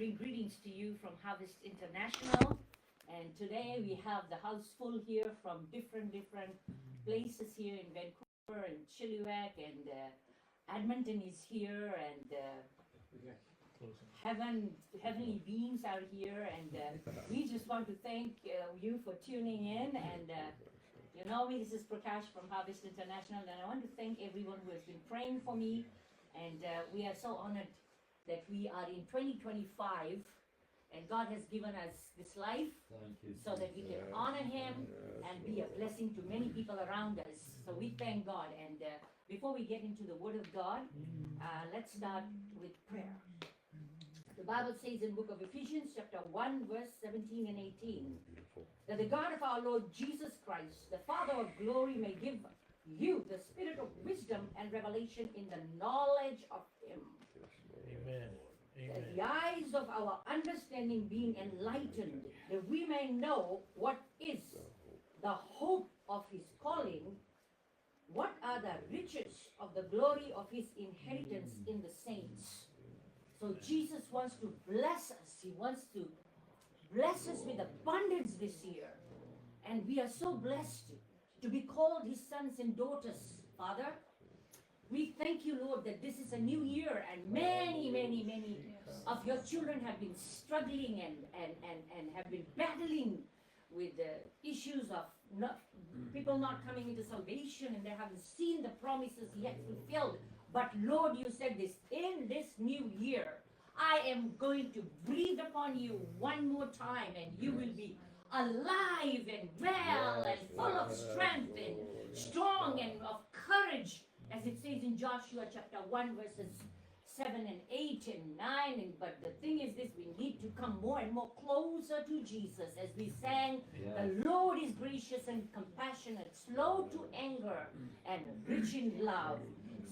bring greetings to you from Harvest International. And today we have the house full here from different places here in Vancouver and Chilliwack, and Edmonton is here, and heavenly beings are here, and we just want to thank you for tuning in. And you know me, this is Prakash from Harvest International, and I want to thank everyone who has been praying for me. And we are so honored that we are in 2025, and God has given us this life so that we can honor Him and be a blessing to many people around us. So we thank God. And before we get into the Word of God, let's start with prayer. The Bible says in the book of Ephesians, chapter 1, verse 17 and 18, that the God of our Lord Jesus Christ, the Father of glory, may give you the spirit of wisdom and revelation in the knowledge of Him. Amen. That the eyes of our understanding being enlightened, that we may know what is the hope of His calling, what are the riches of the glory of His inheritance in the saints. So Jesus wants to bless us. He wants to bless us with abundance this year. And we are so blessed to be called His sons and daughters, Father. We thank you, Lord, that this is a new year, and many of your children have been struggling and have been battling with the issues of people not coming into salvation, and they haven't seen the promises yet fulfilled. But Lord, you said this, in this new year, I am going to breathe upon you one more time, and you will be alive and well and full of strength and strong and of courage, as it says in Joshua chapter 1 verses 7 and 8 and 9. But the thing is this, we need to come more and more closer to Jesus, as we sang, the Lord is gracious and compassionate, slow to anger and rich in love.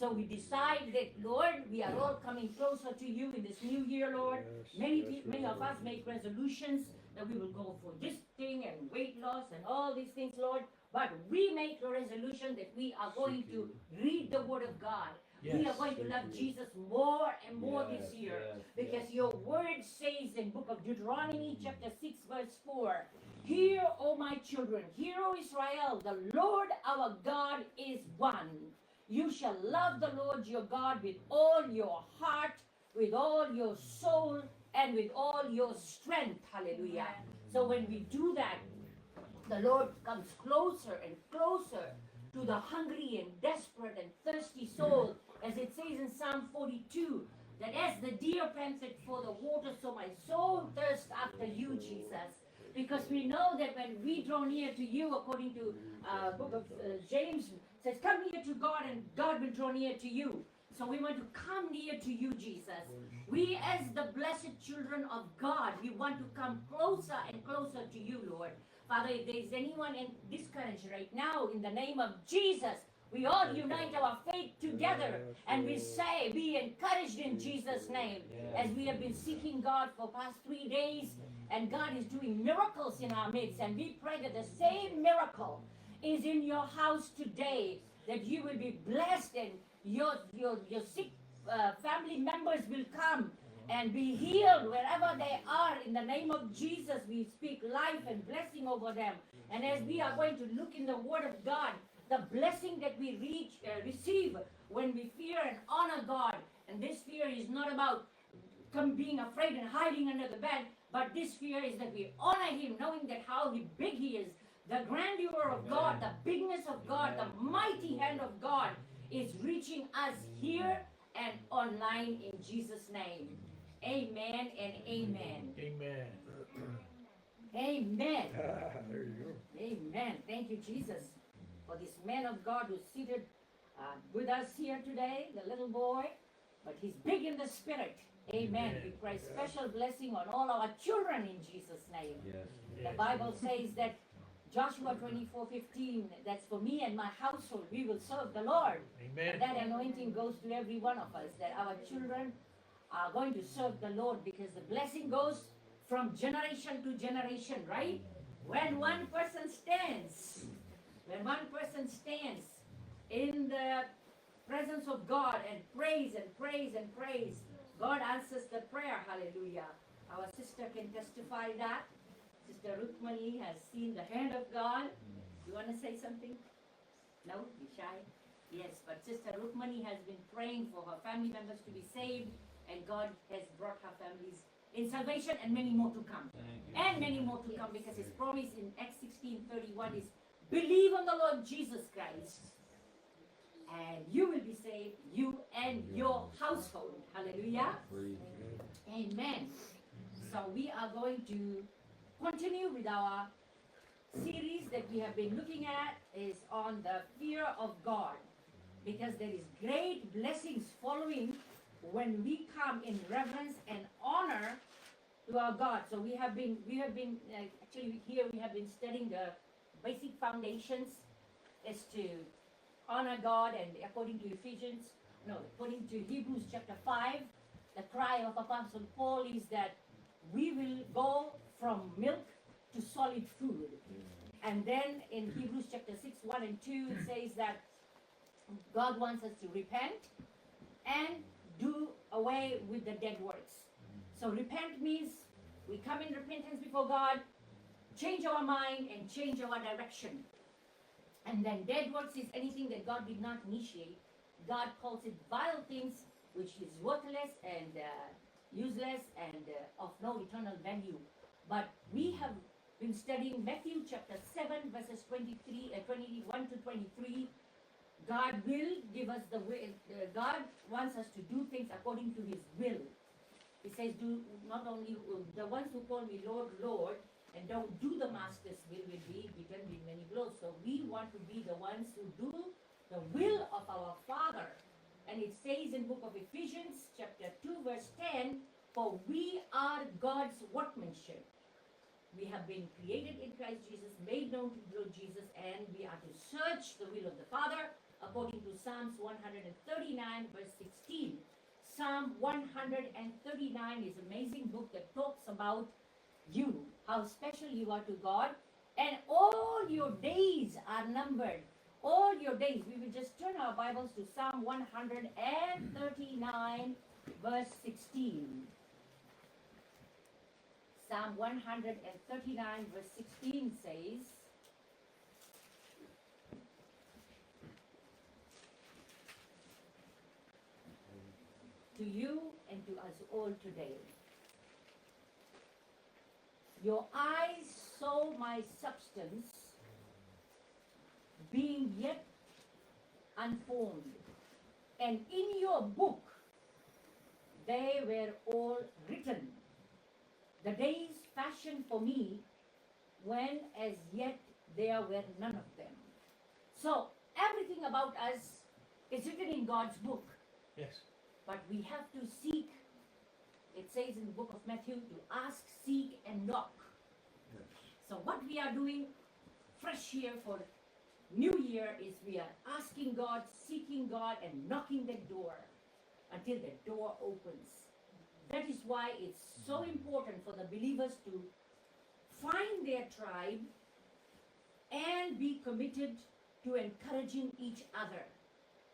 So we decide that, Lord, we are all coming closer to you in this new year, Lord. Many of us make resolutions that we will go for this thing and weight loss and all these things, Lord. But we make a resolution that we are going to read the Word of God. Yes. We are going to love Jesus more and more this year, because your Word says in book of Deuteronomy chapter 6 verse 4, hear, O my children, hear, O Israel, the Lord our God is one. You shall love the Lord your God with all your heart, with all your soul, and with all your strength. Hallelujah. So when we do that, the Lord comes closer and closer to the hungry and desperate and thirsty soul, as it says in Psalm 42, that as the deer panted for the water, so my soul thirsts after you, Jesus. Because we know that when we draw near to you, according to book of James, says, come near to God and God will draw near to you. So we want to come near to you, Jesus. We, as the blessed children of God, we want to come closer and closer to you, Lord. Father, if there is anyone discouraged right now, in the name of Jesus, we all unite our faith together and we say, be encouraged in Jesus' name. As we have been seeking God for past 3 days, and God is doing miracles in our midst, and we pray that the same miracle is in your house today, that you will be blessed and your sick family members will come and be healed wherever they are. In the name of Jesus, we speak life and blessing over them. And as we are going to look in the Word of God, the blessing that we receive when we fear and honor God. And this fear is not about being afraid and hiding under the bed, but this fear is that we honor Him, knowing that how big He is, the grandeur of God, the bigness of God, the mighty hand of God is reaching us here and online in Jesus' name. Amen and amen. Amen. Amen. There you go. Amen. Thank you, Jesus, for this man of God who's seated with us here today, the little boy, but he's big in the spirit. Amen. We pray special blessing on all our children in Jesus' name. Yes. The Bible says that Joshua 24:15, that's for me and my household, we will serve the Lord. Amen. And that anointing goes to every one of us, that our children are going to serve the Lord, because the blessing goes from generation to generation, right? When one person stands in the presence of God and praise and praise and praise, God answers the prayer. Hallelujah. Our sister can testify that. Sister Rukmani has seen the hand of God. You want to say something? No? Be shy? Yes, but Sister Rukmani has been praying for her family members to be saved, and God has brought her families in salvation, and many more to come. And many more to come, because His promise in Acts 16:31 is, believe on the Lord Jesus Christ, and you will be saved, you and your household. Hallelujah. Amen. So we are going to continue with our series that we have been looking at is on the fear of God, because there is great blessings following when we come in reverence and honor to our God. So we have been actually here we have been studying the basic foundations as to honor God, and according to according to Hebrews chapter 5, the cry of Apostle Paul is that we will go from milk to solid food. And then in Hebrews chapter 6, 1 and 2, it says that God wants us to repent and do away with the dead works. So repent means we come in repentance before God, change our mind and change our direction. And then dead works is anything that God did not initiate. God calls it vile things, which is worthless and useless and of no eternal value. But we have been studying Matthew chapter 7 verses 21 to 23. God will give us the will. God wants us to do things according to His will. He says, do not only the ones who call me Lord, Lord, and don't do the Master's will be beaten with many blows. So we want to be the ones who do the will of our Father. And it says in book of Ephesians chapter 2 verse 10, for we are God's workmanship. We have been created in Christ Jesus, made known to the Lord Jesus, and we are to search the will of the Father according to Psalms 139 verse 16. Psalm 139 is an amazing book that talks about you, how special you are to God, and all your days are numbered. All your days. We will just turn our Bibles to Psalm 139 verse 16. Psalm 139 verse 16 says, to you and to us all today, your eyes saw my substance being yet unformed, and in your book they were all written, the days fashioned for me, when as yet there were none of them. So everything about us is written in God's book. Yes. But we have to seek. It says in the book of Matthew to ask, seek, and knock. Yes. So what we are doing fresh here for New Year is we are asking God, seeking God, and knocking the door until the door opens. That is why it's so important for the believers to find their tribe and be committed to encouraging each other.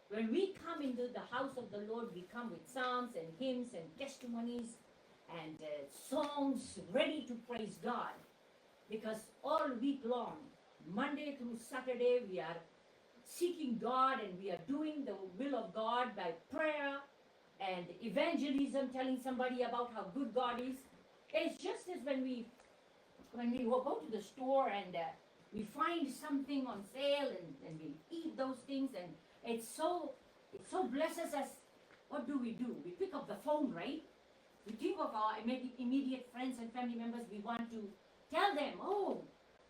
When we come into the house of the Lord, we come with psalms and hymns and testimonies and songs ready to praise God. Because all week long, Monday through Saturday, we are seeking God and we are doing the will of God by prayer and evangelism, telling somebody about how good God is. It's just as when we go to the store and we find something on sale and we eat those things, and it so blesses us. What do? We pick up the phone, right? We think of our immediate friends and family members. We want to tell them, oh,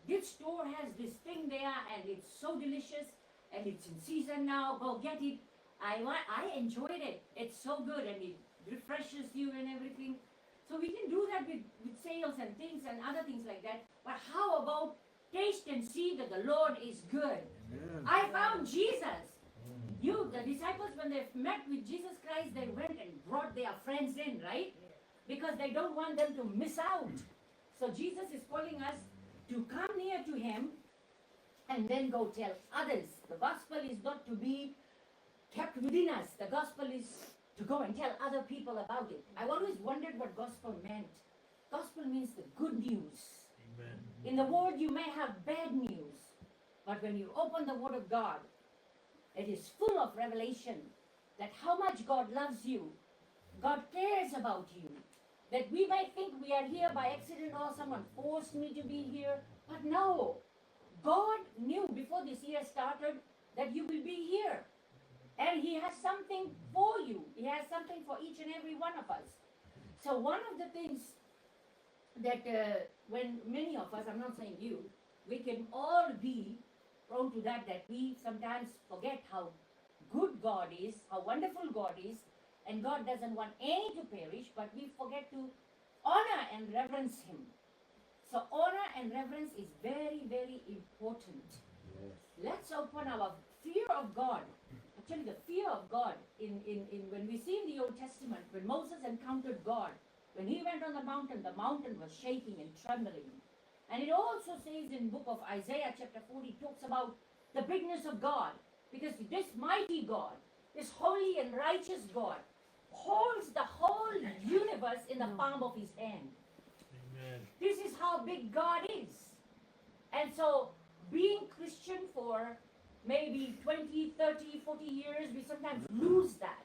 this store has this thing there and it's so delicious and it's in season now, go get it. I enjoyed it. It's so good and it refreshes you and everything. So we can do that with sales and things and other things like that. But how about taste and see that the Lord is good? Amen. I found Jesus. The disciples, when they met with Jesus Christ, they went and brought their friends in, right? Because they don't want them to miss out. So Jesus is calling us to come near to Him and then go tell others. The gospel is not to be kept within us. The gospel is to go and tell other people about it. I've always wondered what gospel meant. Gospel means the good news. Amen. In the world, you may have bad news, but when you open the Word of God, it is full of revelation that how much God loves you, God cares about you. That we might think we are here by accident or someone forced me to be here, but no. God knew before this year started that you will be here. And He has something for you. He has something for each and every one of us. So one of the things that when many of us, I'm not saying you, we can all be prone to that we sometimes forget how good God is, how wonderful God is, and God doesn't want any to perish, but we forget to honor and reverence Him. So honor and reverence is very, very important. Yes. Let's open our fear of God. Actually, the fear of God in when we see in the Old Testament, when Moses encountered God, when he went on the mountain was shaking and trembling. And it also says in book of Isaiah chapter 40, talks about the bigness of God. Because this mighty God, this holy and righteous God, holds the whole universe in the palm of His hand. Amen. This is how big God is. And so, being Christian for maybe 20, 30, 40 years, we sometimes lose that.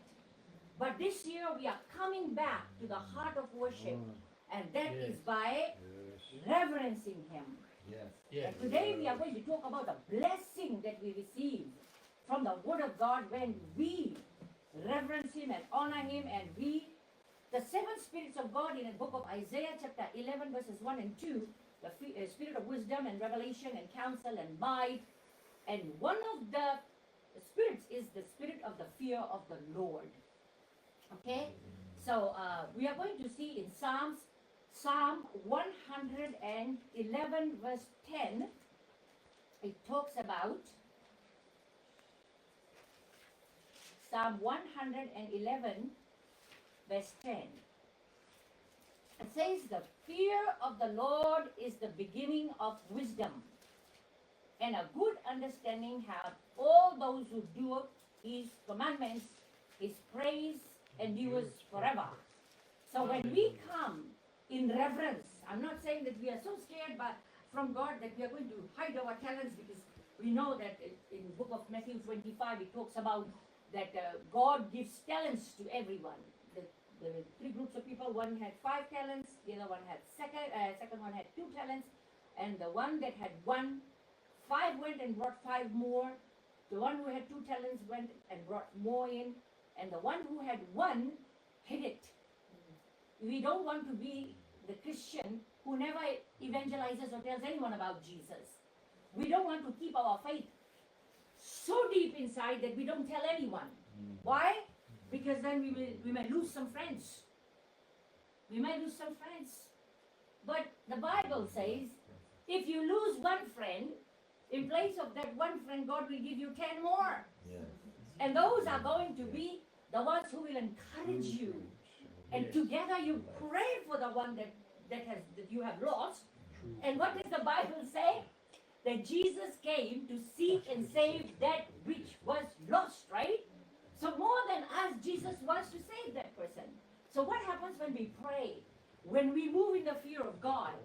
But this year, we are coming back to the heart of worship. And that Yes. is by Yes. reverencing Him. Yes. Yes. And today, we are going to talk about the blessing that we receive from the Word of God when we reverence Him and honor Him, and the seven spirits of God in the book of Isaiah chapter 11 verses 1 and 2, the spirit of wisdom and revelation and counsel and might, and one of the spirits is the spirit of the fear of the Lord. Okay, so we are going to see in Psalm 111 verse 10, it talks about Psalm 111 verse 10. It says, the fear of the Lord is the beginning of wisdom, and a good understanding have all those who do His commandments. His praise endures forever. So when we come in reverence, I'm not saying that we are so scared from God that we are going to hide our talents, because we know that in the book of Matthew 25 it talks about that God gives talents to everyone. The three groups of people, one had 5 talents, the other one had second one had 2 talents, and the one that had 1, 5 went and brought 5 more. The one who had 2 talents went and brought more in, and the one who had 1 hid it. We don't want to be the Christian who never evangelizes or tells anyone about Jesus. We don't want to keep our faith so deep inside that we don't tell anyone. Why? Because then we may lose some friends. We may lose some friends. But the Bible says, if you lose 1 friend, in place of that 1 friend, God will give you 10 more. Yes. And those are going to be the ones who will encourage you. And together you pray for the one that you have lost. And what does the Bible say? That Jesus came to seek and save that which was lost, right? So more than us, Jesus wants to save that person. So what happens when we pray? When we move in the fear of God,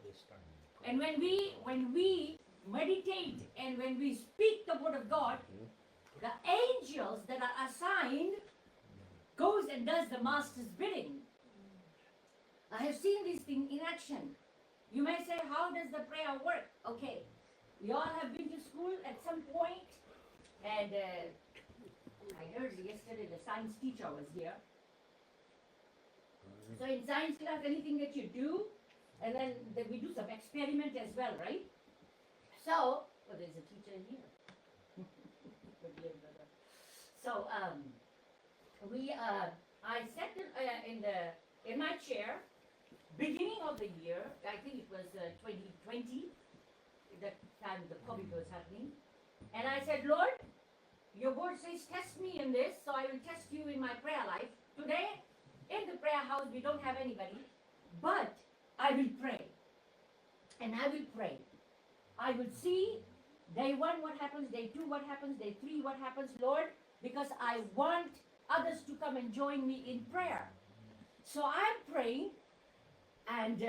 and when we meditate, and when we speak the word of God, the angels that are assigned goes and does the master's bidding. I have seen this thing in action. You may say, how does the prayer work? Okay, we all have been to school at some point, and I heard yesterday the science teacher was here. So in science class, anything that you do, and then we do some experiment as well, right? So, there's a teacher in here. So, I sat in my chair, beginning of the year, I think it was 2020, that time the COVID was happening, and I said, Lord, your word says test me in this, so I will test you in my prayer life. Today, in the prayer house, we don't have anybody, but I will pray. And I will pray. I will see day 1 what happens, day 2 what happens, day 3 what happens, Lord, because I want others to come and join me in prayer. So I'm praying, And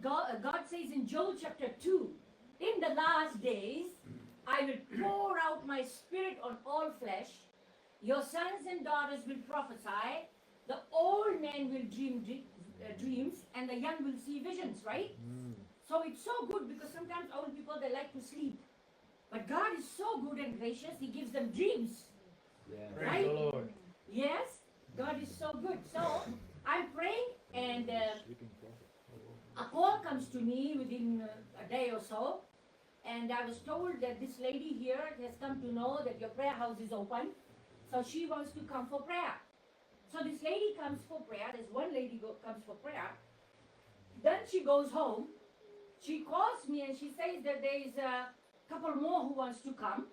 God says in Joel chapter 2, in the last days, I will pour out my spirit on all flesh. Your sons and daughters will prophesy. The old men will dream dreams, and the young will see visions, right? So it's so good because sometimes old people, they like to sleep. But God is so good and gracious, He gives them dreams. Praise Right? the Lord. Yes, God is so good. So I'm praying, and a call comes to me within a day or so. And I was told that this lady here has come to know that your prayer house is open. So she wants to come for prayer. So this lady comes for prayer. There's one lady comes for prayer. Then she goes home. She calls me and she says that there is a couple more who wants to come.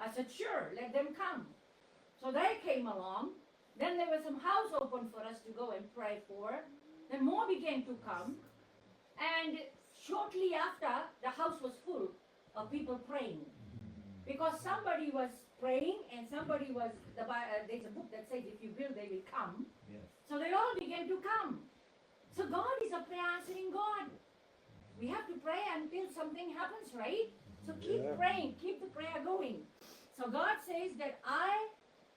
I said, sure, let them come. So they came along. Then there was some house open for us to go and pray for. Then more began to come. And shortly after, the house was full of people praying. Because somebody was praying and somebody was, there's a book that says if you build, they will come. Yes. So they all began to come. So God is a prayer answering God. We have to pray until something happens, right? So keep praying, keep the prayer going. So God says that I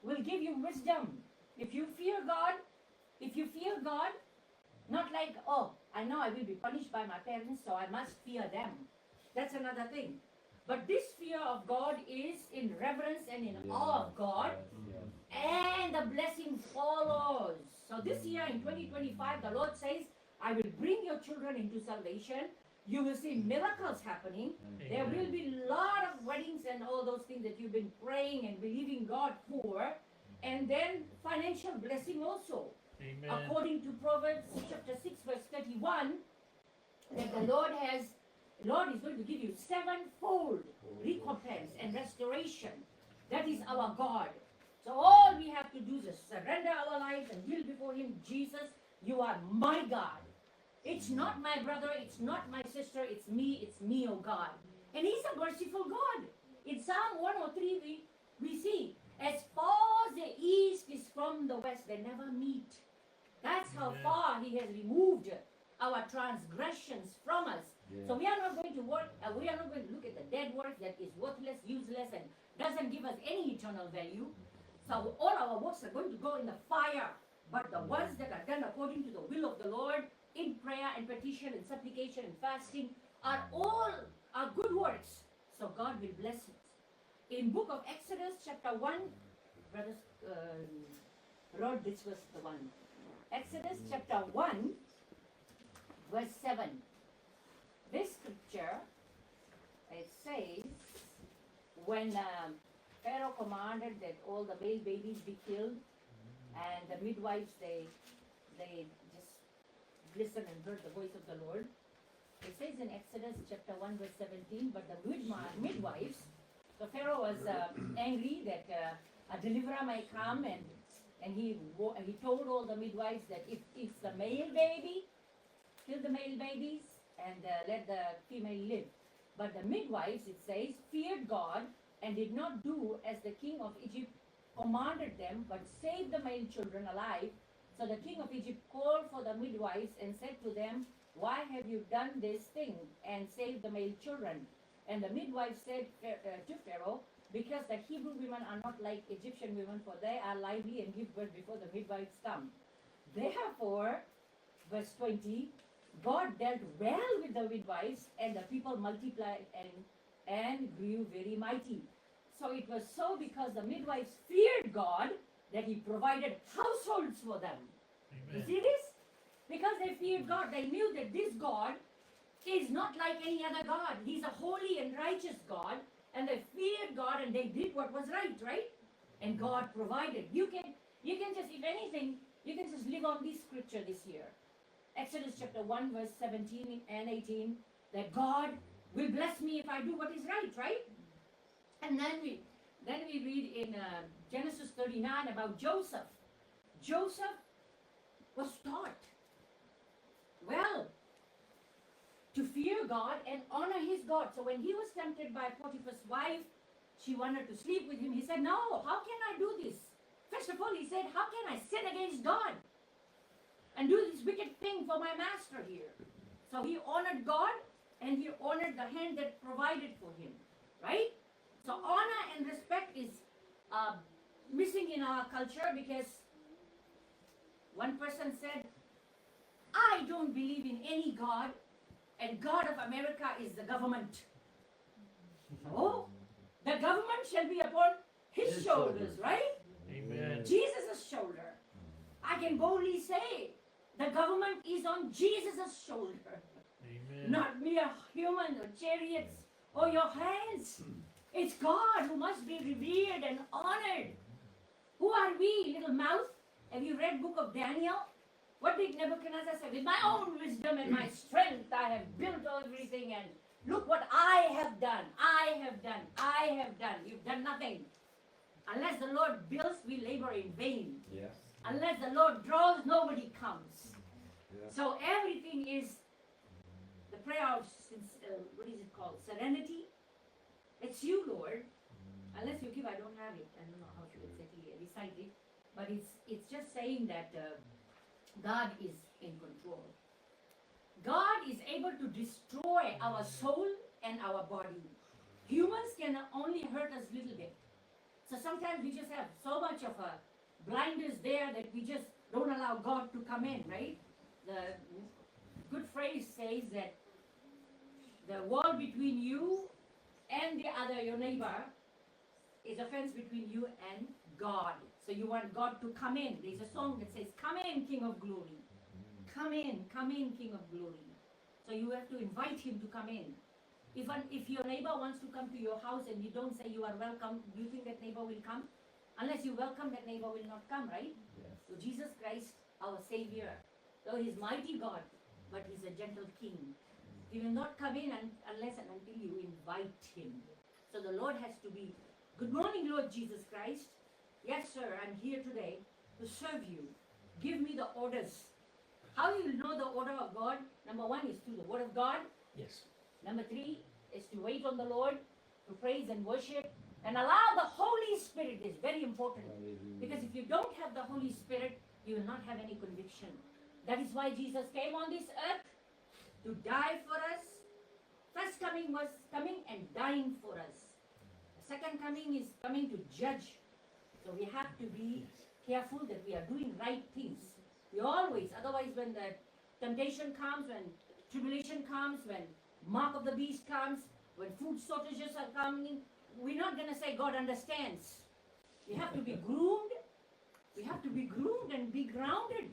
will give you wisdom. If you fear God, not like, oh, I know I will be punished by my parents, so I must fear them. That's another thing. But this fear of God is in reverence and in awe of God, and the blessing follows. So this year in 2025, the Lord says, I will bring your children into salvation. You will see miracles happening. There will be a lot of weddings and all those things that you've been praying and believing God for. And then financial blessing also. Amen. According to Proverbs chapter 6 verse 31, that the Lord is going to give you sevenfold recompense and restoration. That is our God. So all we have to do is surrender our lives and yield before Him. Jesus, you are my God. It's not my brother, it's not my sister, it's me, oh God. And He's a merciful God. In Psalm 103, we see, as far as the east is from the west, they never meet. That's how far He has removed our transgressions from us. So we are not going to work, we are not going to look at the dead work that is worthless, useless, and doesn't give us any eternal value. So all our works are going to go in the fire. But the ones that are done according to the will of the Lord, in prayer and petition and supplication and fasting, are good works. So God will bless it. In book of Exodus chapter 1, brothers wrote this was the one. Exodus chapter 1, verse 7. This scripture, it says, when Pharaoh commanded that all the male babies be killed, and the midwives, they just listened and heard the voice of the Lord. It says in Exodus chapter 1 verse 17, but the midwives, so Pharaoh was angry that a deliverer might come, and he told all the midwives that if it's the male baby, kill the male babies and let the female live. But the midwives, it says, feared God and did not do as the king of Egypt commanded them, but saved the male children alive. So the king of Egypt called for the midwives and said to them, why have you done this thing and saved the male children? And the midwives said to Pharaoh, because the Hebrew women are not like Egyptian women, for they are lively and give birth before the midwives come. Therefore, verse 20, God dealt well with the midwives, and the people multiplied and grew very mighty. So it was so because the midwives feared God that He provided households for them. Amen. You see this? Because they feared God, they knew that this God is not like any other God. He's a holy and righteous God, and they feared God and they did what was right? And God provided. You can just, if anything, you can just live on this scripture this year. Exodus chapter 1 verse 17 and 18, that God will bless me if I do what is right? And then we read in Genesis 39 about Joseph. Joseph was taught well to fear God and honor his God. So when he was tempted by Potiphar's wife, she wanted to sleep with him. He said, no, how can I do this? First of all, he said, how can I sin against God? and do this wicked thing for my master here. So he honored God and he honored the hand that provided for him, right? So honor and respect is missing in our culture because one person said, I don't believe in any God, and God of America is the government. Oh, the government shall be upon his shoulders, right? Amen. Jesus' shoulder. I can boldly say, the government is on Jesus' shoulder, Amen. not mere human or chariots or your hands. It's God who must be revered and honored. Who are we, little mouth? Have you read book of Daniel? What did Nebuchadnezzar say? With my own wisdom and my strength, I have built everything, and look what I have done. I have done. I have done. You've done nothing. Unless the Lord builds, we labor in vain. Yes. Unless the Lord draws, nobody comes. Yeah. So everything is the prayer of, what is it called? Serenity. It's you, Lord. Unless you give, I don't have it. I don't know how to exactly recite it. But it's just saying that God is in control. God is able to destroy our soul and our body. Humans can only hurt us a little bit. So sometimes we just have so much of a blindness there that we just don't allow God to come in, right? The good phrase says that the wall between you and the other, your neighbor, is a fence between you and God. So you want God to come in. There's a song that says, come in, King of Glory. Come in, King of Glory. So you have to invite him to come in. If your neighbor wants to come to your house and you don't say you are welcome, do you think that neighbor will come? Unless you welcome, that neighbor will not come, right? Yes. So Jesus Christ, our Savior, though he's mighty God, but he's a gentle King. He will not come in unless and until you invite him. So the Lord has to be, good morning, Lord Jesus Christ. Yes, sir, I'm here today to serve you. Give me the orders. How you will know the order of God? Number one is through the Word of God. Yes. Number three is to wait on the Lord, to praise and worship, and allow the Holy Spirit is very important. Because if you don't have the Holy Spirit, you will not have any conviction. That is why Jesus came on this earth to die for us. First coming was coming and dying for us. The second coming is coming to judge. So we have to be careful that we are doing right things. We always, otherwise when the temptation comes, when tribulation comes, when mark of the beast comes, when food shortages are coming, we're not going to say God understands. We have to be groomed. We have to be groomed and be grounded.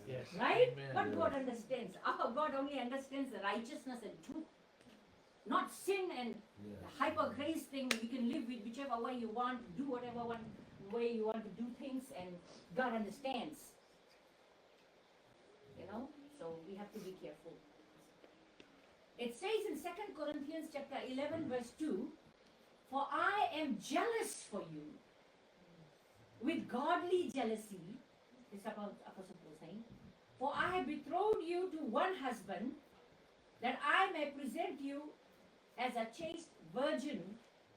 Yes. Right? Amen. But God understands. Our God only understands the righteousness and truth. Not sin and the hyper grace thing. You can live with whichever way you want, do whatever way you want to do things, and God understands. You know? So we have to be careful. It says in 2 Corinthians chapter 11 verse 2, for I am jealous for you with godly jealousy, this is Apostle Paul saying, for I have betrothed you to one husband, that I may present you as a chaste virgin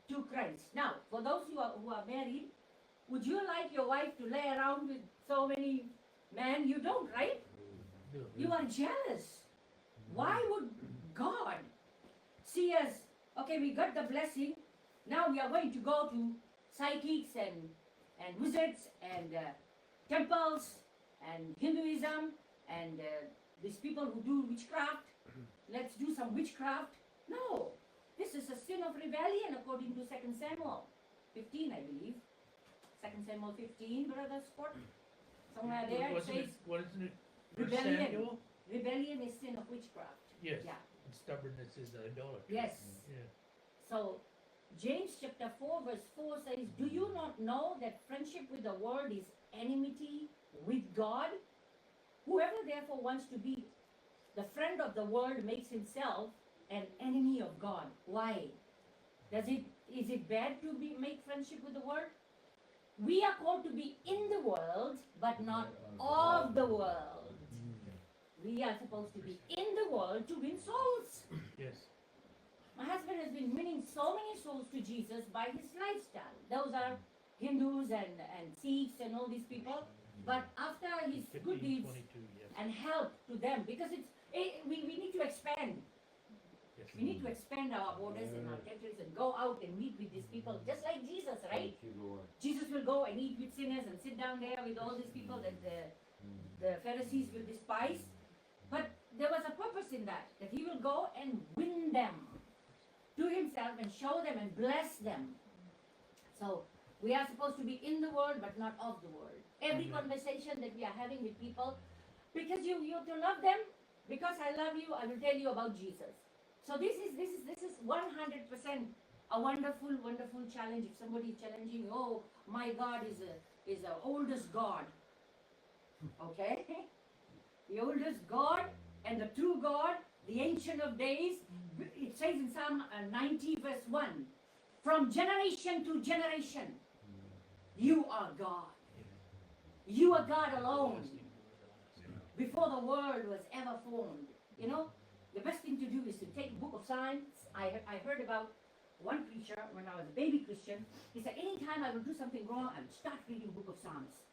to Christ. Now, for those who are married, would you like your wife to lay around with so many men? You don't, right? No. You are jealous. Why would God see us, okay, we got the blessing, now we are going to go to psychics and wizards and temples and Hinduism and these people who do witchcraft, let's do some witchcraft. No, this is a sin of rebellion according to 2 Samuel 15, I believe. 2 Samuel 15, Brother Scott. Somewhere there it says Wasn't it First rebellion. Samuel? Rebellion is sin of witchcraft. Yes. Yeah. And stubbornness is idolatry. Yes. Yeah. So James chapter 4 verse 4 says, do you not know that friendship with the world is enmity with God? Whoever therefore wants to be the friend of the world makes himself an enemy of God. Why? Is it bad to make friendship with the world? We are called to be in the world, but not of the world. We are supposed to be in the world to win souls. Yes. My husband has been winning so many souls to Jesus by his lifestyle. Those are Hindus and Sikhs and all these people. but after his good 15, deeds 22, yes. and help to them, because we need to expand. Yes. We need to expand our borders and our territories and go out and meet with these people, just like Jesus, right? Thank you, Lord. Jesus will go and eat with sinners and sit down there with all these people that the Pharisees will despise. But there was a purpose in that he will go and win them to himself and show them and bless them. So we are supposed to be in the world but not of the world. Every Amen. conversation that we are having with people, because you have to love them, because I love you, I will tell you about Jesus. So this is 100% a wonderful, wonderful challenge. If somebody is challenging, oh, my God is the oldest God. Okay? The oldest God and the true God, the Ancient of Days. It says in Psalm 90 verse 1, from generation to generation, you are God. You are God alone. Before the world was ever formed. You know, the best thing to do is to take the book of Psalms. I heard about one preacher when I was a baby Christian. He said, anytime I will do something wrong, I will start reading book of Psalms.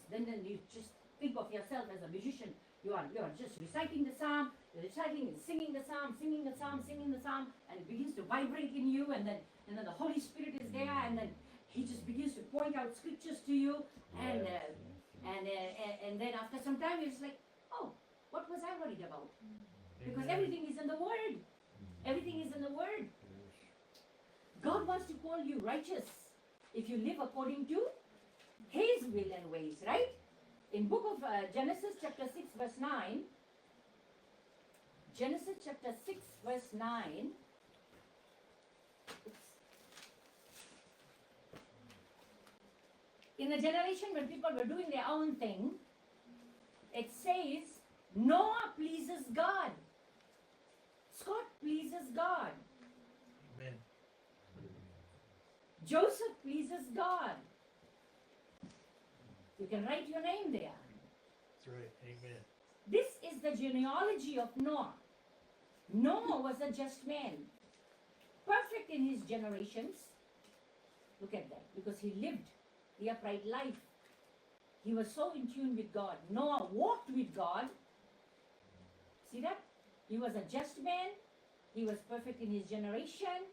Then you just think of yourself as a musician. You are just reciting the psalm, you're reciting and singing the psalm, and it begins to vibrate in you, and then the Holy Spirit is there, and then he just begins to point out scriptures to you, and then after some time you're just like, oh, what was I worried about? Because Amen. everything is in the Word. Everything is in the Word. God wants to call you righteous if you live according to His will and ways, right? In book of Genesis chapter 6 verse 9, Genesis chapter 6 verse 9, in the generation when people were doing their own thing, it says, Noah pleases God. Scott pleases God. Amen. Joseph pleases God. You can write your name there. That's right. Amen. This is the genealogy of Noah. Noah was a just man, perfect in his generations. Look at that, because he lived the upright life. He was so in tune with God. Noah walked with God. See that? He was a just man. He was perfect in his generation.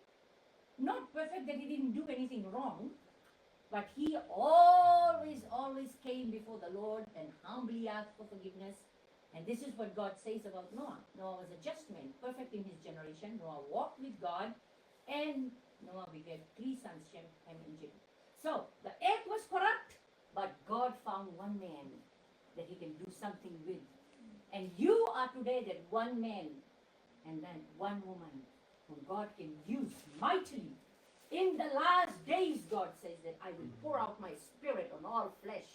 Not perfect that he didn't do anything wrong, but he always came before the Lord and humbly asked for forgiveness. And this is what God says about Noah. Noah was a just man, perfect in his generation. Noah walked with God, and Noah begat 3 sons, Shem, Ham, and Japheth. So, the earth was corrupt, but God found one man that he can do something with. And you are today that one man and then one woman whom God can use mightily. In the last days, God says that I will pour out my spirit on all flesh.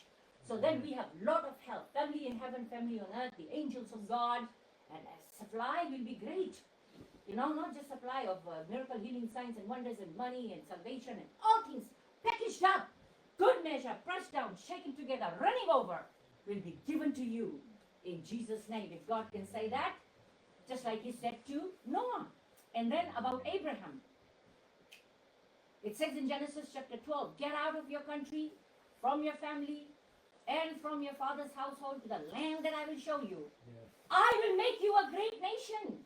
So then we have lot of help. Family in heaven, family on earth, the angels of God, and supply will be great. You know, not just supply of miracle healing signs and wonders and money and salvation and all things packaged up. Good measure, pressed down, shaken together, running over, will be given to you in Jesus' name. If God can say that, just like he said to Noah. And then about Abraham. It says in Genesis chapter 12, get out of your country, from your family, and from your father's household to the land that I will show you. Yes. I will make you a great nation.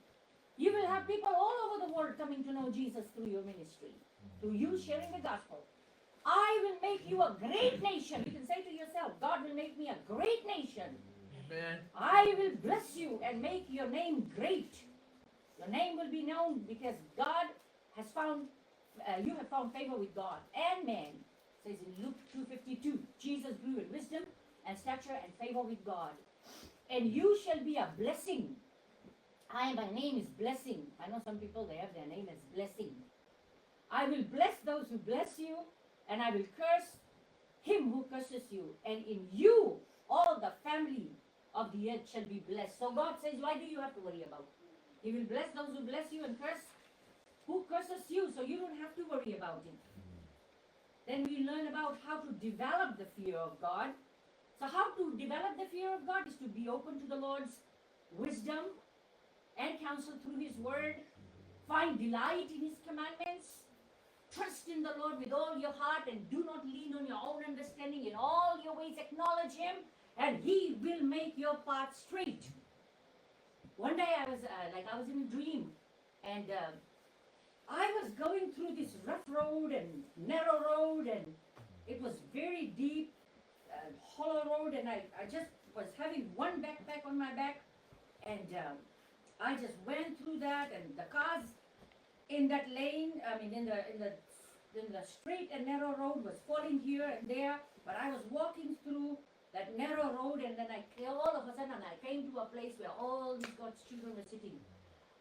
You will have people all over the world coming to know Jesus through your ministry, through you sharing the gospel. I will make you a great nation. You can say to yourself, God will make me a great nation. Amen. I will bless you and make your name great. Your name will be known because God has found, you have found favor with God and man. It says in Luke 2:52, Jesus grew in wisdom and stature and favor with God. And you shall be a blessing. My name is blessing. I know some people, they have their name as blessing. I will bless those who bless you, and I will curse him who curses you. And in you, all the family of the earth shall be blessed. So God says, why do you have to worry about? He will bless those who bless you and curse who curses you, so you don't have to worry about it. Then we learn about how to develop the fear of God. So how to develop the fear of God is to be open to the Lord's wisdom and counsel through his word. Find delight in his commandments. Trust in the Lord with all your heart and do not lean on your own understanding. In all your ways always acknowledge Him, and He will make your path straight. One day I was in a dream, and I was going through this rough road and narrow road, and it was very deep, hollow road, and I just was having one backpack on my back, and I just went through that, and the cars in that lane, I mean in the straight and narrow road was falling here and there, but I was walking through that narrow road, and then all of a sudden I came to a place where all these God's children were sitting.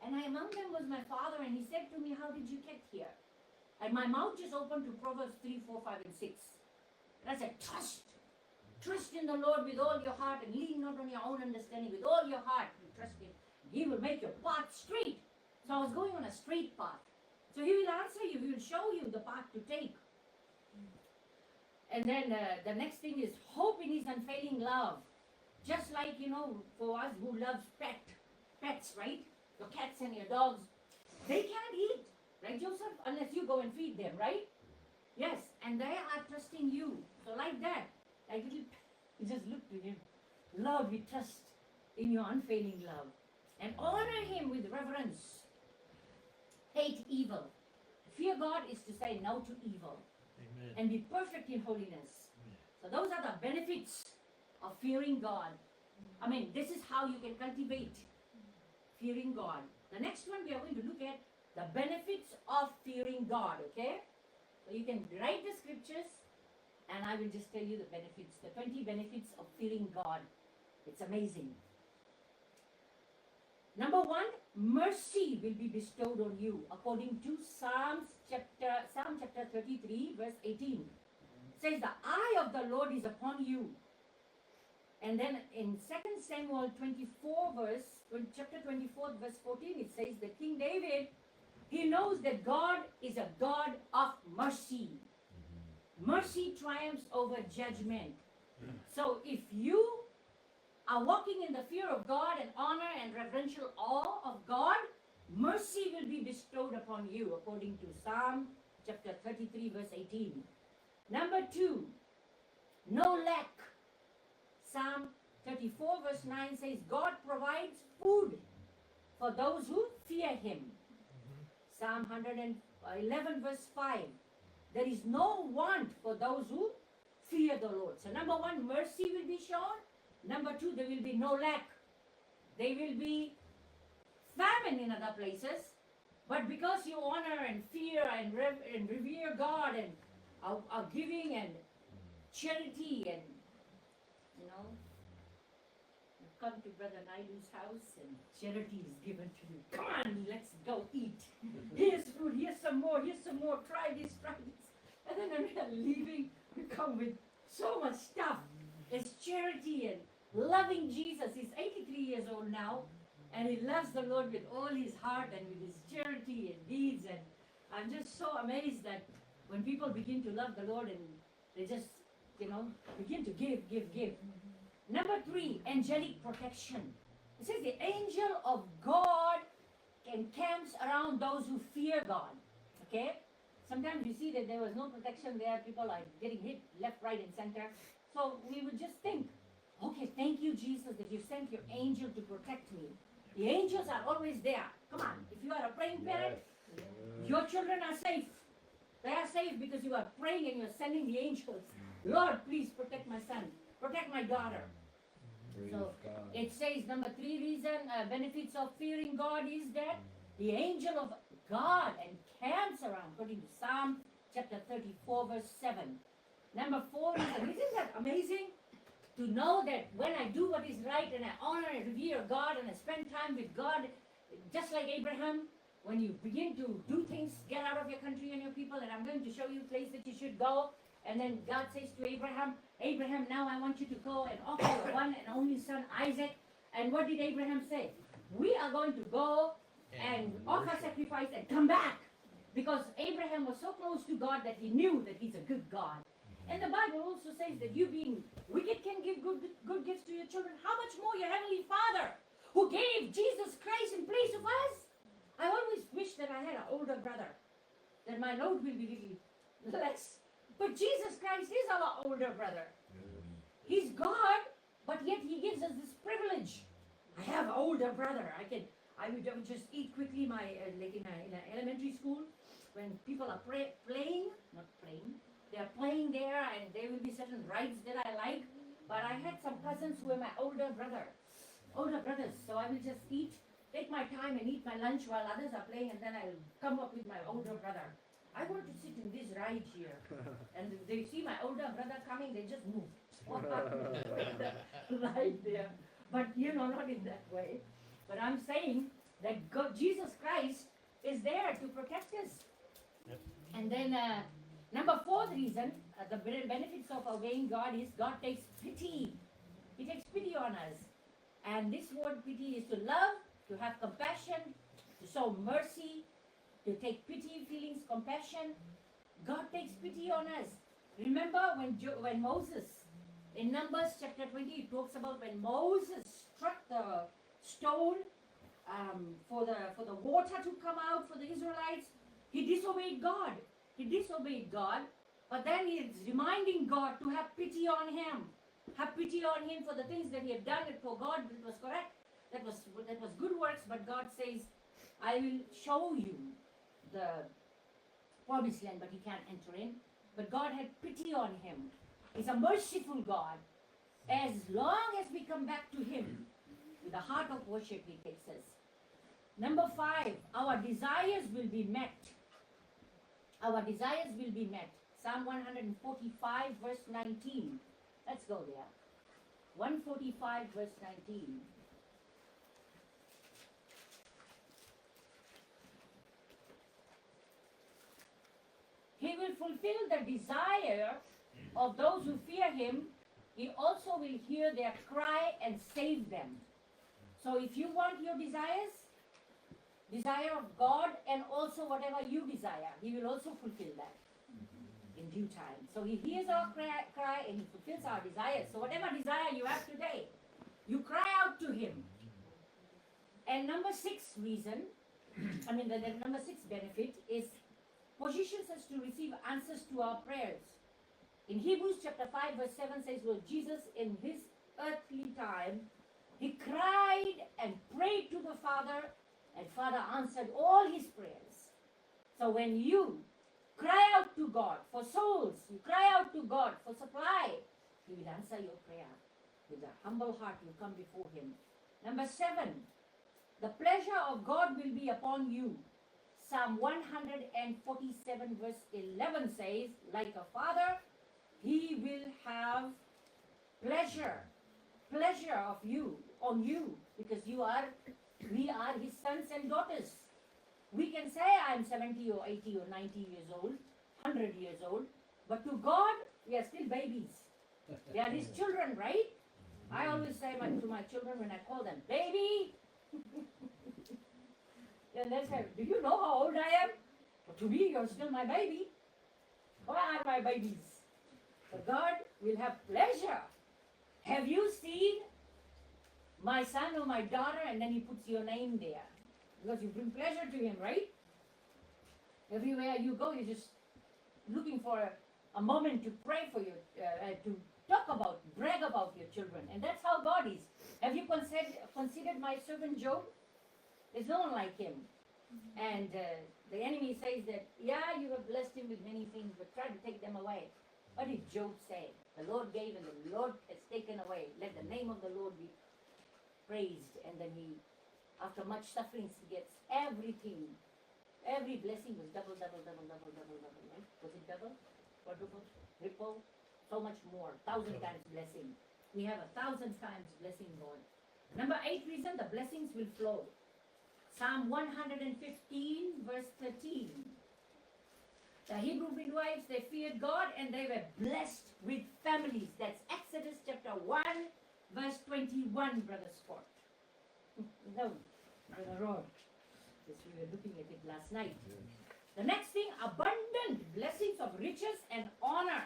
And among them was my father, and he said to me, "How did you get here?" And my mouth just opened to Proverbs 3, 4, 5, and 6. And I said, Trust in the Lord with all your heart, and lean not on your own understanding. With all your heart, you trust Him. He will make your path straight. So I was going on a straight path. So He will answer you. He will show you the path to take. And then the next thing is hope in His unfailing love. Just like, for us who loves pets, right? Your cats and your dogs, they can't eat, right, Joseph? Unless you go and feed them, right? Yes, and they are trusting you. So like that, like little, you just look to Him. Lord, we trust in your unfailing love. And honor Him with reverence. Hate evil. Fear God is to say no to evil. Amen. And be perfect in holiness. So those are the benefits of fearing God. I mean, this is how you can cultivate fearing God. The next one we are going to look at the benefits of fearing God, okay? So you can write the scriptures, and I will just tell you the benefits, the 20 benefits of fearing God. It's amazing. Number 1, mercy will be bestowed on you, according to Psalm chapter 33, verse 18. It says, the eye of the Lord is upon you. And then in 2 Samuel chapter 24, verse 14, it says that King David, he knows that God is a God of mercy. Mercy triumphs over judgment. So if you are walking in the fear of God and honor and reverential awe of God, mercy will be bestowed upon you, according to Psalm chapter 33, verse 18. Number 2, no lack. Psalm 34 verse 9 says, God provides food for those who fear Him. Psalm 111 verse 5, there is no want for those who fear the Lord. So number 1, mercy will be shown. Number 2, there will be no lack. There will be famine in other places. But because you honor and fear and revere God and are giving and charity and come to Brother Naidu's house and charity is given to you. Come on, let's go eat. Here's food, here's some more, try this. And then when we are leaving, we come with so much stuff. It's charity and loving Jesus. He's 83 years old now, and he loves the Lord with all his heart and with his charity and deeds. And I'm just so amazed that when people begin to love the Lord and they just, begin to give. Number 3, angelic protection. It says the angel of God encamps around those who fear God. Okay? Sometimes you see that there was no protection there. People are getting hit left, right, and center. So we would just think, okay, thank you, Jesus, that you sent your angel to protect me. The angels are always there. Come on. If you are a praying parent, your children are safe. They are safe because you are praying and you're sending the angels. Lord, please protect my son. Protect my daughter. So it says number 3 reason, benefits of fearing God is that the angel of God encamps around, according to Psalm chapter 34 verse 7. Number 4 reason, isn't that amazing? To know that when I do what is right and I honor and revere God and I spend time with God, just like Abraham, when you begin to do things, get out of your country and your people, and I'm going to show you a place that you should go. And then God says to Abraham, Abraham, now I want you to go and offer your one and only son Isaac. And what did Abraham say? We are going to go and offer sacrifice and come back. Because Abraham was so close to God that he knew that he's a good God. And the Bible also says that you being wicked can give good gifts to your children. How much more your Heavenly Father, who gave Jesus Christ in place of us? I always wish that I had an older brother, that my load will be little less. But Jesus Christ is our older brother. He's God, but yet He gives us this privilege. I have an older brother. I would just eat quickly my, like in an elementary school, when people are playing, not playing, they are playing there and there will be certain rides that I like. But I had some cousins who were my older brothers. So I will just take my time and eat my lunch while others are playing, and then I'll come up with my older brother. I want to sit in this ride here. And they see my older brother coming, they just move. Right there. But not in that way. But I'm saying that God, Jesus Christ is there to protect us. Yep. And then number fourth reason, the benefits of obeying God is God takes pity. He takes pity on us. And this word pity is to love, to have compassion, to show mercy, to take pity, feelings, compassion. God takes pity on us. Remember when Moses, in Numbers chapter 20, it talks about when Moses struck the stone for the water to come out for the Israelites, he disobeyed God. But then he is reminding God to have pity on him. Have pity on him for the things that he had done, and for God it was correct. That was good works, but God says, I will show you the promised land, but he can't enter in. But God had pity on him. He's a merciful God. As long as we come back to him, with a heart of worship, he takes us. Number 5, our desires will be met. Our desires will be met. Psalm 145 verse 19. Let's go there. 145 verse 19. He will fulfill the desire of those who fear him. He also will hear their cry and save them. So if you want your desire of God, and also whatever you desire, he will also fulfill that in due time. So he hears our cry and he fulfills our desires. So whatever desire you have today, you cry out to him. And number 6 reason, the number 6 benefit is positions us to receive answers to our prayers. In Hebrews chapter 5 verse 7 says, well, Jesus in his earthly time, he cried and prayed to the Father, and Father answered all his prayers. So when you cry out to God for souls, you cry out to God for supply, he will answer your prayer. With a humble heart you come before him. Number 7, the pleasure of God will be upon you. Psalm 147 verse 11 says, like a father, he will have pleasure of you, on you, because we are his sons and daughters. We can say I'm 70 or 80 or 90 years old, 100 years old, but to God, we are still babies. They are his children, right? I always say to my children when I call them, baby. Then they say, do you know how old I am? But to me, you're still my baby. Why are my babies? But God will have pleasure. Have you seen my son or my daughter? And then he puts your name there. Because you bring pleasure to him, right? Everywhere you go, you're just looking for a moment to pray for your, to brag about your children. And that's how God is. Have you considered my servant Job? There's no one like him. And the enemy says that, yeah, you have blessed him with many things, but try to take them away. What did Job say? The Lord gave and the Lord has taken away. Let the name of the Lord be praised. And then after much suffering, he gets everything. Every blessing was double, right? Was it double? Quadruple? Triple? So much more. 1,000 times blessing. We have 1,000 times blessing God. Number 8 reason, the blessings will flow. Psalm 115 verse 13. The Hebrew midwives, they feared God and they were blessed with families. That's Exodus chapter 1 verse 21, Brother Scott. No, Brother Rod. Yes, we were looking at it last night. The next thing, abundant blessings of riches and honor,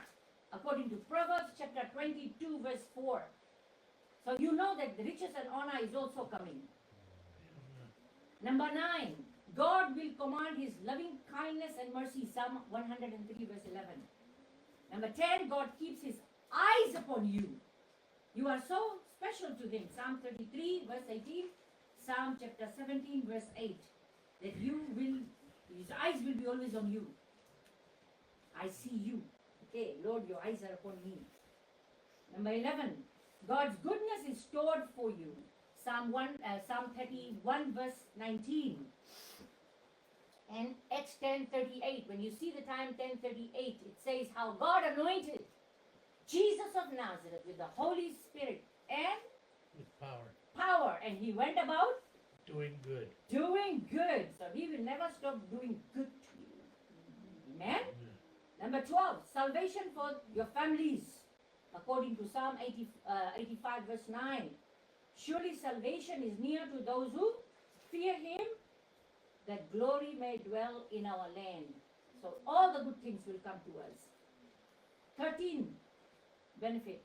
according to Proverbs chapter 22 verse 4. So you know that the riches and honor is also coming. Number 9, God will command his loving kindness and mercy, Psalm 103 verse 11. Number 10, God keeps his eyes upon you. You are so special to him. Psalm 33, verse 18, Psalm chapter 17, verse 8. That his eyes will be always on you. I see you. Okay, Lord, your eyes are upon me. Number 11, God's goodness is stored for you. Psalm 31, verse 19. And Acts 10:38. When you see the time 10:38, it says how God anointed Jesus of Nazareth with the Holy Spirit and With power. power, and he went about Doing good. doing good. So he will never stop doing good to you. Amen. Number 12, salvation for your families, according to Psalm 85, verse 9. Surely salvation is near to those who fear him, that glory may dwell in our land. So all the good things will come to us. 13, benefit.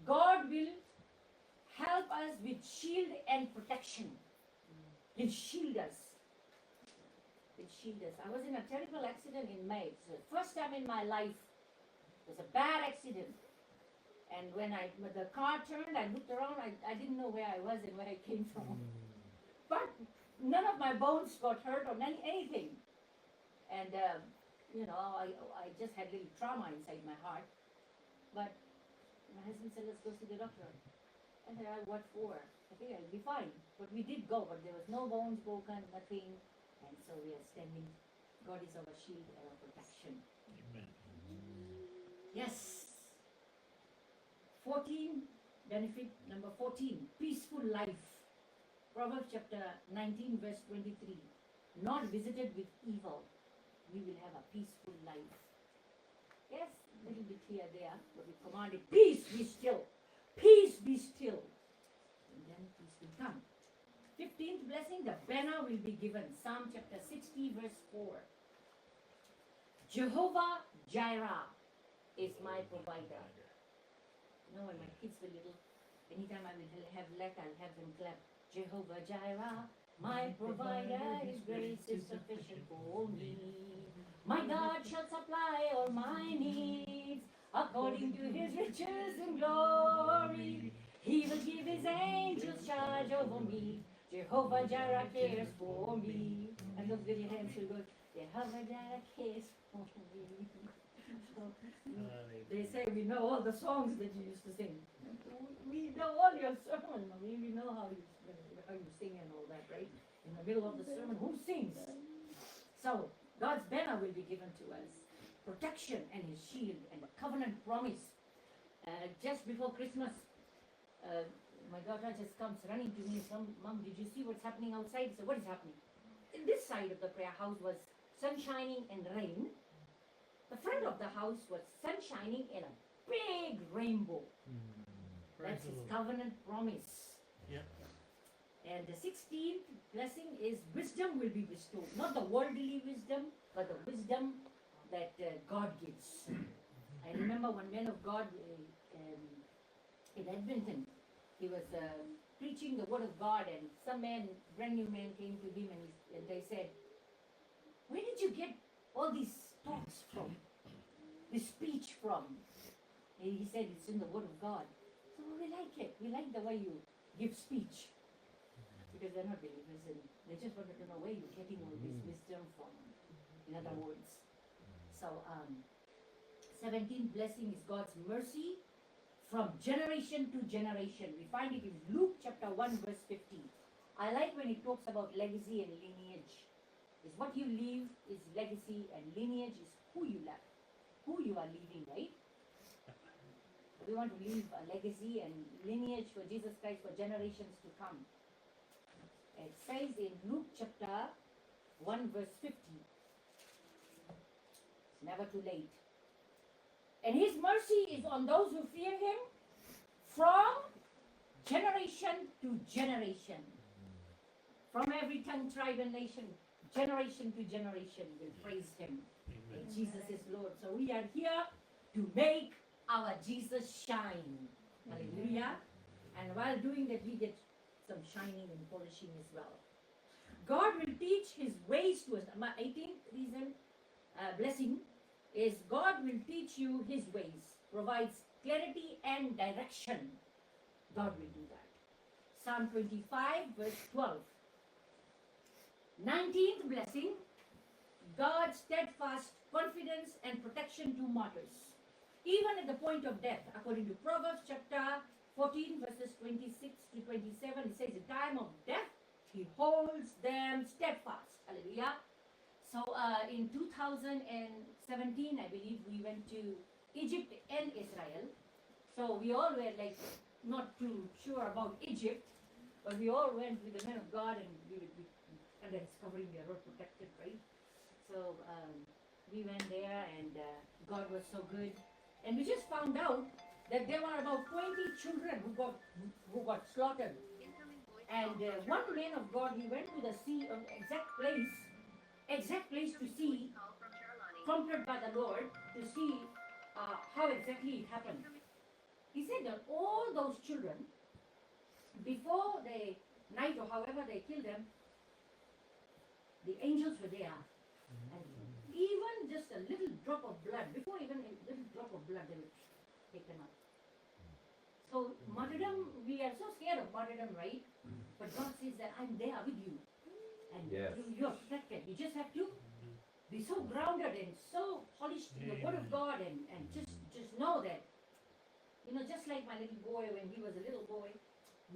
God will help us with shield and protection. He'll shield us. He'll shield us. I was in a terrible accident in May. It's the first time in my life. It was a bad accident. And when the car turned, I looked around, I didn't know where I was and where I came from. But none of my bones got hurt or anything. And, I just had little trauma inside my heart. But my husband said, let's go see the doctor. I said, what for? I think I'll be fine. But we did go, but there was no bones broken, nothing. And so we are standing. God is our shield and our protection. Amen. Yes. 14, benefit number 14, peaceful life. Proverbs chapter 19, verse 23. Not visited with evil, we will have a peaceful life. Yes, a little bit here, there, but we commanded, peace be still. Peace be still. And then peace will come. 15th blessing, the banner will be given. Psalm chapter 60, verse 4. Jehovah Jireh is my provider. You know, when my kids were little, anytime I will have let, I'll have them clap. Jehovah Jireh, my provider, his grace is sufficient for me. My God shall supply all my needs according to his riches and glory. He will give his angels charge over me. Jehovah Jireh cares for me. And those little hands will go, Jehovah Jireh cares for me. They say we know all the songs that you used to sing. We know all your sermons. We know how you sing and all that, right? In the middle of the sermon, who sings? So God's banner will be given to us. Protection and his shield and the covenant promise. Just before Christmas, my daughter just comes running to me and says, Mom, did you see what's happening outside? So what is happening? In this side of the prayer house was sun shining and rain. The front of the house was sun shining and a big rainbow. That's his covenant promise. Yep. And the 16th blessing is wisdom will be bestowed. Not the worldly wisdom, but the wisdom that God gives. I remember one man of God in Edmonton, he was preaching the word of God, and some man, brand new man, came to him and they said, where did you get all these talks from? This speech from? And he said, it's in the word of God. So we like it. We like the way you give speech. Because they're not believers and they just wanted to know where you're getting all this wisdom from. In other words. So 17th blessing is God's mercy from generation to generation. We find it in Luke chapter 1 verse 50. I like when it talks about legacy and lineage. Is what you leave is legacy, and lineage is who you left, who you are leaving, right? We want to leave a legacy and lineage for Jesus Christ for generations to come. It says in Luke chapter 1 verse 50. It's never too late. And his mercy is on those who fear him from generation to generation. From every tongue, tribe, and nation, generation to generation will praise him. Amen. And Jesus is Lord. So we are here to make our Jesus shine. Hallelujah. And while doing that, we get some shining and polishing as well. God will teach his ways to us. My 18th reason, blessing, is God will teach you his ways, provides clarity and direction. God will do that. Psalm 25, verse 12. 19th blessing, God's steadfast confidence and protection to martyrs. Even at the point of death, according to Proverbs chapter 14, verses 26 to 27, it says, the time of death, he holds them steadfast. Hallelujah. So in 2017, I believe, we went to Egypt and Israel. So we all were like not too sure about Egypt, but we all went with the men of God, and we would be, and that's covering their road protected, right? So we went there, and God was so good, and we just found out that there were about 20 children who got slaughtered. And one man of God, he went to the sea, exact place to see, prompted by the Lord, to see how exactly it happened. He said that all those children, before the night or however they killed them, the angels were there. And even just a little drop of blood, before even a little drop of blood, they were taken up. So martyrdom, we are so scared of martyrdom, right? But God says that I'm there with you. And you're protected. You just have to be so grounded and so polished in the Word of God, and just know that, just like my little boy, when he was a little boy,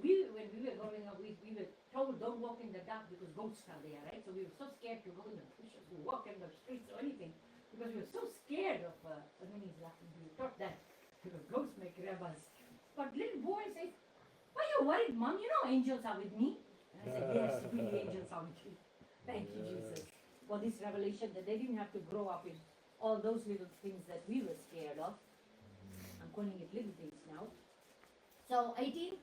when we were growing up, we were told don't walk in the dark because ghosts are there, right? So we were so scared to go in the bushes, to walk in the streets or anything, because we were so scared of, when he's laughing, we were taught that ghosts may grab us. But little boy says, why are you worried, Mom? You know angels are with me. And I said, yes, really angels are with you. Thank you, Jesus, for this revelation that they didn't have to grow up in all those little things that we were scared of. I'm calling it little things now. So 18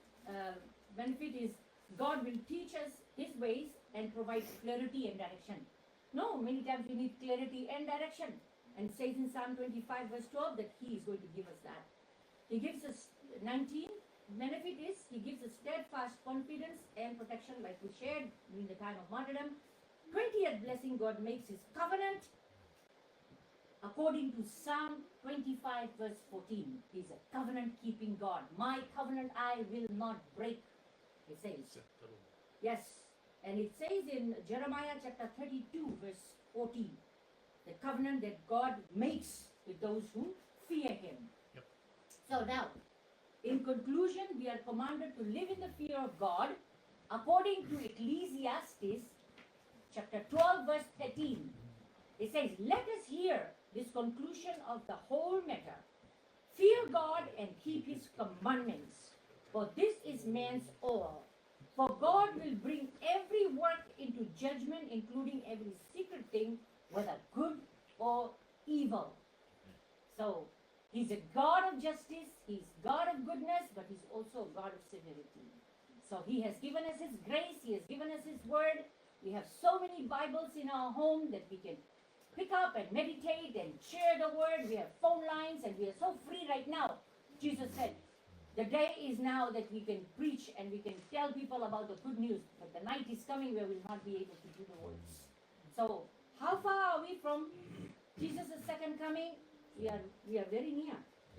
benefit is God will teach us His ways and provide clarity and direction. No, many times we need clarity and direction. And it says in Psalm 25 verse 12 that He is going to give us that. He gives us 19 benefit is He gives us steadfast confidence and protection, like we shared during the time of martyrdom. 20th blessing, God makes His covenant according to Psalm 25 verse 14. He's a covenant keeping God. My covenant I will not break, He says. Yes, and it says in Jeremiah chapter 32 verse 14, the covenant that God makes with those who fear Him. Yep. So now, in conclusion, we are commanded to live in the fear of God according to Ecclesiastes chapter 12 verse 13. It says, let us hear this conclusion of the whole matter. Fear God and keep His commandments, for this is man's all. For God will bring every work into judgment, including every secret thing, whether good or evil. So, He's a God of justice, He's God of goodness, but He's also a God of severity. So He has given us His grace, He has given us His word. We have so many Bibles in our home that we can pick up and meditate and share the word. We have phone lines and we are so free right now. Jesus said, the day is now that we can preach and we can tell people about the good news, but the night is coming where we will not be able to do the words. So how far are we from Jesus' second coming? We are very near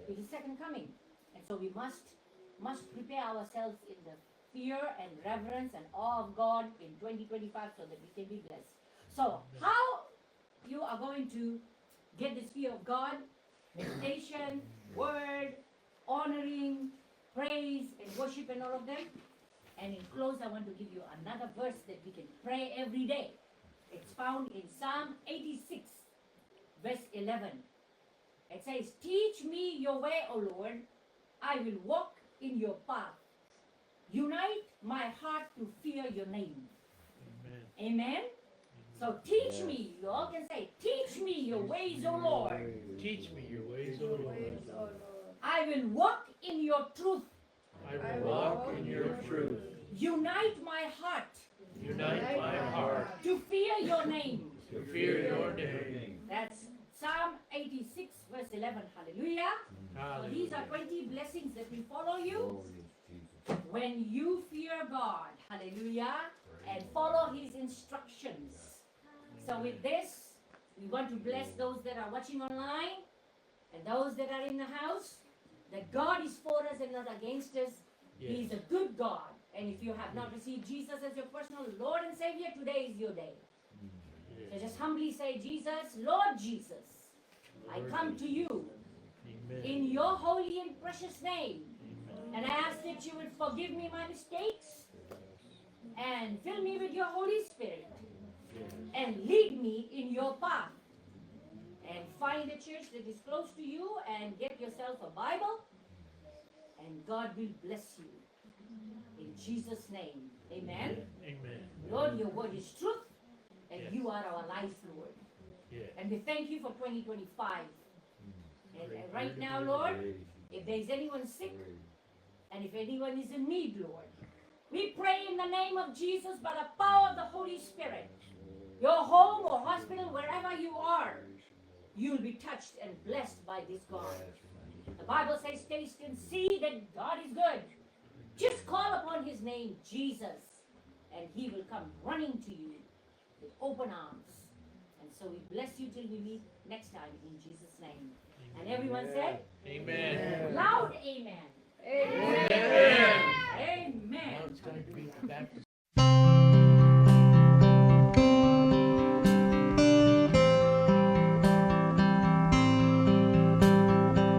to His second coming. And so we must prepare ourselves in the fear and reverence and awe of God in 2025 so that we can be blessed. So how you are going to get this fear of God? Meditation, word, honoring, praise and worship and all of them. And in close, I want to give you another verse that we can pray every day. It's found in Psalm 86 verse 11. It says, teach me your way, O Lord. I will walk in your path. Unite my heart to fear your name. Amen. Amen? So teach me, you all can say, teach me your ways, O Lord. Teach me your ways, O Lord. I will walk in your truth. I will walk in your truth. Unite my heart Unite my heart to fear your name. to fear your name. That's Psalm 86 verse 11. Hallelujah. So these are Hallelujah. 20 blessings that will follow you when you fear God. Hallelujah. And follow His instructions. So with this, we want to bless those that are watching online and those that are in the house, that God is for us and not against us. Yes. He's a good God. And if you have not received Jesus as your personal Lord and Savior, today is your day. So just humbly say, Jesus, Lord Jesus, I come to you Amen. in your holy and precious name. Amen. And I ask that you would forgive me my mistakes and fill me with your Holy Spirit Yes. and lead me in your path. And find a church that is close to you and get yourself a Bible, and God will bless you. In Jesus' name, amen. Amen. Lord, your word is truth, and Yes. you are our life, Lord. Yes. And we thank you for 2025. And Great right word now, of Lord, if there's anyone sick, and if anyone is in need, Lord, we pray in the name of Jesus by the power of the Holy Spirit. Your home or hospital, wherever you are, you'll be touched and blessed by this God. The Bible says, taste and see that God is good. Just call upon his name, Jesus, and he will come running to you with open arms. And so we bless you till we meet next time in Jesus' name. And everyone said, Amen. loud amen. Amen. Amen. Now it's going to be back to